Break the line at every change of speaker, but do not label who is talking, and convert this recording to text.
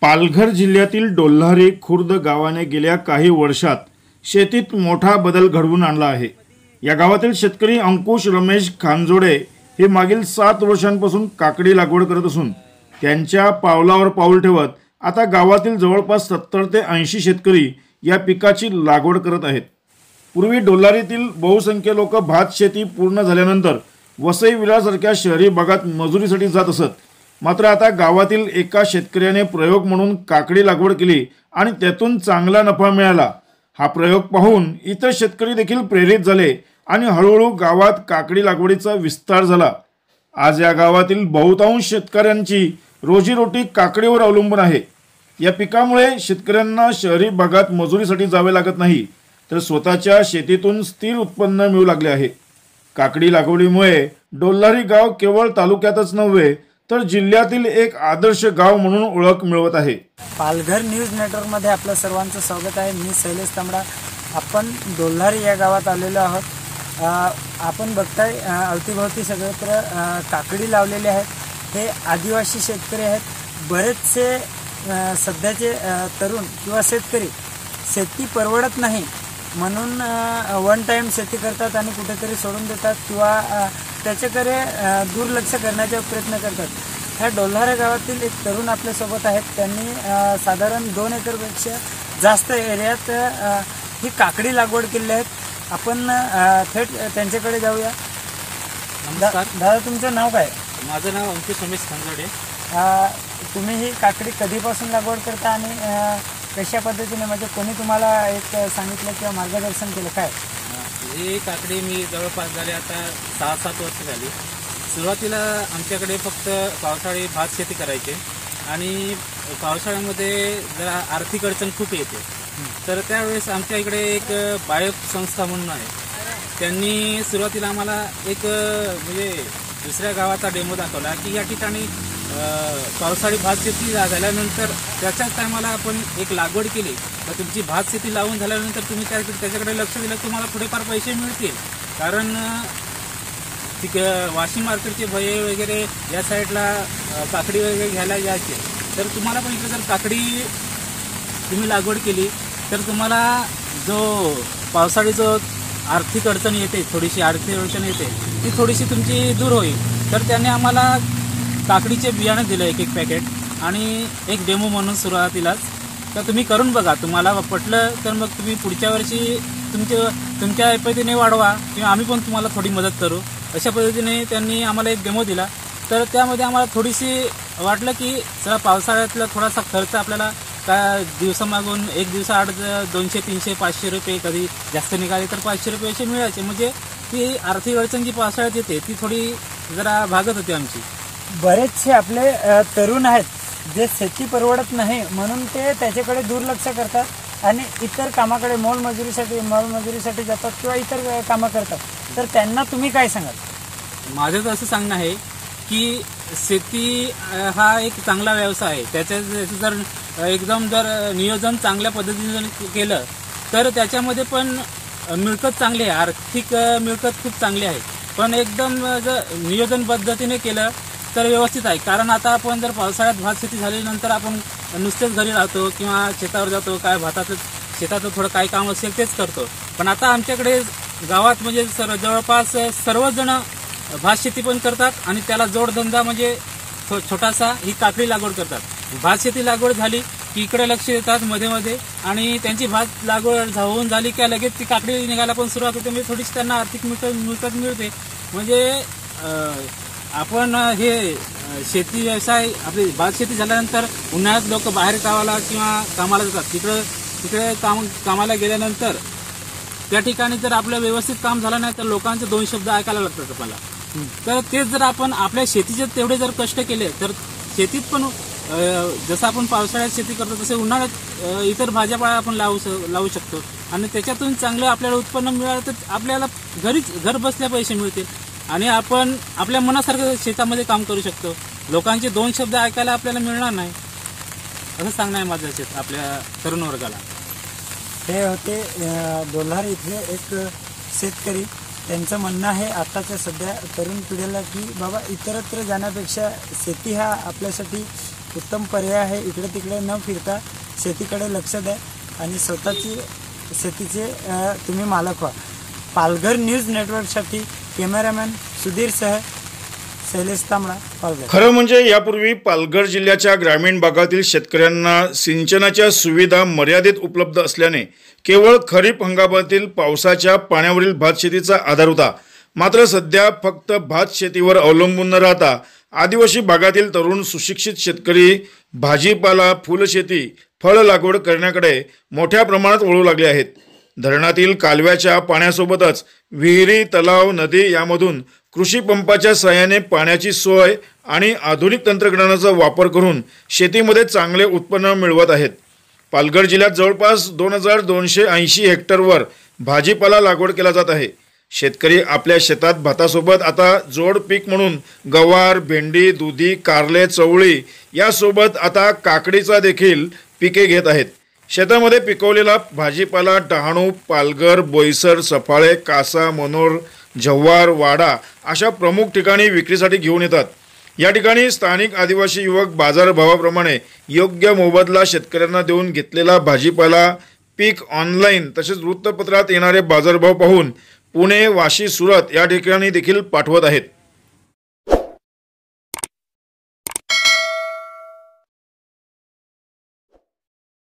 पालघर जिल्ह्यातील डोल्हारी खुर्द गावाने गेल्या काही वर्षात शेतीत मोठा बदल घडवून आणला आहे। या गावातील शेतकरी अंकुश रमेश खानजोडे हे मागील 7 वर्षांपासून काकडी लागवड करत असून त्यांच्या पावलावर पाऊल ठेवत आता गावातील जवळपास 70 ते 80 शेतकरी या पिकाची लागवड करत आहेत। पूर्वी डोल्हारीतील बहुसंख्य लोक भात शेती पूर्ण झाल्यानंतर वसई विरारसारख्या शहरी भागात मजुरीसाठी जात असत। मात्र आता गावातील एका शेतकऱ्याने प्रयोग म्हणून काकडी लागवड केली आणि त्यातून चांगला नफा मिळाला। हा प्रयोग पाहून इतर शेतकरी देखील प्रेरित झाले आणि हळूहळू गावात काकडी लागवडीचा विस्तार झाला। आज या गावातील बहुतांश शेतकऱ्यांची रोजीरोटी काकडीवर अवलंबून आहे। या पिकामुळे शेतकऱ्यांना शहरी भागात मजुरीसाठी जावे लागत नाही, तर स्वतःच्या शेतीतून स्थिर उत्पन्न मिळू लागले आहे। काकडी लागवडीमुळे डोल्हारी गाव केवळ तालुक्यातच नव्हे तर जिल्ह्यातील एक आदर्श गाव म्हणून ओळख मिळवत आहे।
पालघर न्यूज नेटवर्क मध्ये आपलं सर्वांचं स्वागत आहे। मी शैलेश तांबडा। आपण डोल्हारी या गावात आलेलो आहोत। आपण बघताय अवतीभोवती सगळीकडे काकडी लावलेली आहेत। हे आदिवासी शेतकरी आहेत। बरेचसे सध्याचे तरुण किंवा शेतकरी शेती परवडत नाही म्हणून वन टाइम शेती करतात आणि कुठेतरी सोडून देतात किंवा त्याच्याकडे दुर्लक्ष करण्याचा प्रयत्न करतात। ह्या डोल्हारा गावातील एक तरुण आपल्यासोबत आहेत। त्यांनी साधारण 2 एकरपेक्षा जास्त एरियात ही काकडी लागवड केली आहे। आपण थेट त्यांच्याकडे जाऊया। दादा, तुमचं नाव काय?
माझं नाव अंकुश रमेश खानजोडे।
तुम्ही ही काकडी कधीपासून लागवड करता आणि कशा पद्धतीने, म्हणजे कोणी तुम्हाला एक सांगितलं किंवा मार्गदर्शन केलं काय?
ही काकडी मी जवळपास झाली आता 6-7 वर्ष झाली। सुरुवातीला आमच्याकडे फक्त पावसाळी भात शेती करायचे आणि पावसाळ्यामध्ये जरा आर्थिक अडचण खूप येते, तर त्यावेळेस आमच्या इकडे एक बायो संस्था म्हणून आहे। त्यांनी सुरुवातीला आम्हाला एक म्हणजे दुसऱ्या गावाचा डेमो दाखवला की या ठिकाणी पावसाळी भात शेती झाल्यानंतर त्याच्याच टायमाला आपण एक लागवड केली तर तुमची भात शेती लावून झाल्यानंतर तुम्ही त्याच्याकडे लक्ष दिलं तुम्हाला थोडेफार पैसे मिळतील। कारण वाशिम मार्केटचे भये वगैरे या साईडला काकडी वगैरे घ्यायला यायचे, तर तुम्हाला पण इकडे जर काकडी तुम्ही लागवड केली तर तुम्हाला जो पावसाळी जो आर्थिक अडचण येते, थोडीशी आर्थिक अडचण येते ती थोडीशी तुमची दूर होईल। तर त्यांनी आम्हाला काकडीचे बियाणे दिलं एक पॅकेट आणि एक डेमो म्हणून सुरुवातीलाच, तर तुम्ही करून बघा, तुम्हाला पटलं तर मग तुम्ही पुढच्या वर्षी तुमच्या पद्धतीने वाढवा किंवा आम्ही पण तुम्हाला थोडी मदत करू। अशा पद्धतीने त्यांनी आम्हाला एक डेमो दिला। तर त्यामध्ये आम्हाला थोडीशी वाटलं की चला पावसाळ्यातला थोडासा खर्च आपल्याला का दिवसामागून एक दिवसाआड 200, 300, 500 रुपये कधी जास्त निघाले तर 500 रुपये असे मिळायचे, म्हणजे ती आर्थिक अडचण जी पावसाळ्यात येते ती थोडी जरा भागत होती आमची।
बरेचसे आपले तरुण आहेत जे शेती परवडत नाही म्हणून ते त्याच्याकडे दुर्लक्ष करतात आणि इतर कामाकडे मोलमजुरीसाठी जातात किंवा इतर कामं करतात, तर त्यांना तुम्ही काय सांगाल?
माझं तर असं सांगणं आहे की शेती हा एक चांगला व्यवसाय आहे। त्याचं जर एकदम जर नियोजन चांगल्या पद्धतीने केलं तर त्याच्यामध्ये पण मिळकत चांगली आहे, आर्थिक मिळकत खूप चांगली आहे। पण एकदम जर नियोजन पद्धतीने केलं तर व्यवस्थित आहे। कारण आता आपण जर पावसाळ्यात भात शेती झाल्यानंतर आपण नुसतेच घरी राहतो किंवा शेतावर जातो, काय शेताचं थोडं काय काम असेल तेच करतो। पण आता आमच्याकडे गावात म्हणजे जवळपास सर्वच जण भात शेती पण करतात आणि त्याला जोडधंदा म्हणजे छोटासा ही काकडी लागवड करतात। भात शेती लागवड झाली की इकडे लक्ष देतात मध्ये आणि त्यांची भात लागवड होऊन झाली की लगेच ती काकडी निघायला पण सुरुवात होते, म्हणजे थोडीशी त्यांना आर्थिक मिळकत मिळते। म्हणजे आपण हे शेती व्यवसाय आपली भात शेती झाल्यानंतर उन्हाळ्यात लोक बाहेर गावाला किंवा कामाला जातात, तिकडे कामाला गेल्यानंतर त्या ठिकाणी जर आपलं व्यवस्थित काम झालं नाही तर लोकांचे 2 शब्द ऐकायला लागतात आपल्याला। तर तेच जर आपण आपल्या शेतीचे तेवढे जर कष्ट केले तर शेतीत पण जसं आपण पावसाळ्यात शेती करतो तसे उन्हाळ्यात इतर भाज्यापाला आपण लावू शकतो आणि त्याच्यातून चांगलं आपल्याला उत्पन्न मिळालं तर आपल्याला घर बसल्या पैसे मिळतील आणि आपण आपल्या मनासारखं शेतामध्ये काम करू शकतो। लोकांचे 2 शब्द ऐकायला आपल्याला मिळणार नाही, असं सांगणं आहे माझं आपल्या तरुण वर्गाला।
हे होते डोल्हारी इथले एक शेतकरी। त्यांचं म्हणणं आहे आताच्या सध्या तरुण पिढीला की बाबा इतरत्र जाण्यापेक्षा शेती हा आपल्यासाठी उत्तम पर्याय आहे. इकडे तिकडे न फिरता शेतीकडे लक्ष द्या आणि स्वतःची शेतीचे तुम्ही मालक व्हा. पालघर न्यूज नेटवर्कसाठी कॅमेरामॅन सुधीरसह शैलेश तांबडा, पालघर.
खरं म्हणजे यापूर्वी पालघर जिल्ह्याच्या ग्रामीण भागातील शेतकऱ्यांना सिंचनाच्या सुविधा मर्यादित उपलब्ध असल्याने केवळ खरीप हंगामातील पावसाच्या पाण्यावरील भात शेतीचा आधार होता. मात्र सध्या फक्त भात शेतीवर अवलंबून न राहता आदिवासी भागातील तरुण सुशिक्षित शेतकरी भाजीपाला, फुलशेती, फळ लागवड करण्याकडे मोठ्या प्रमाणात वळू लागले आहेत. धरणातील कालव्याच्या पाण्यासोबतच विहिरी, तलाव, नदी यामधून कृषी पंपाच्या सहाय्याने पाण्याची सोय आणि आधुनिक तंत्रज्ञानाचा वापर करून शेतीमध्ये चांगले उत्पन्न मिळवत आहेत. पालघर जिल्ह्यात जवळपास 2280 हेक्टरवर भाजीपाला लागवड केला जात आहे. शेतकरी आपल्या शेतात भातासोबत आता जोड पीक म्हणून गवार, भेंडी, दुधी, कारले, चवळी यासोबत आता काकडीचा देखील पिके घेत आहेत. शेतामध्ये पिकवलेला भाजीपाला डहाणू, पालघर, बोईसर, सफाळे, कासा, मनोर, जव्हार, वाडा अशा प्रमुख ठिकाणी विक्रीसाठी घेऊन येतात. या ठिकाणी स्थानिक आदिवासी युवक बाजारभावाप्रमाणे योग्य मोबदला शेतकऱ्यांना देऊन घेतलेला भाजीपाला पीक ऑनलाईन तसेच वृत्तपत्रात येणारे बाजारभाव पाहून पुणे, वाशी, सुरत या ठिकाणी देखील पाठवत आहेत.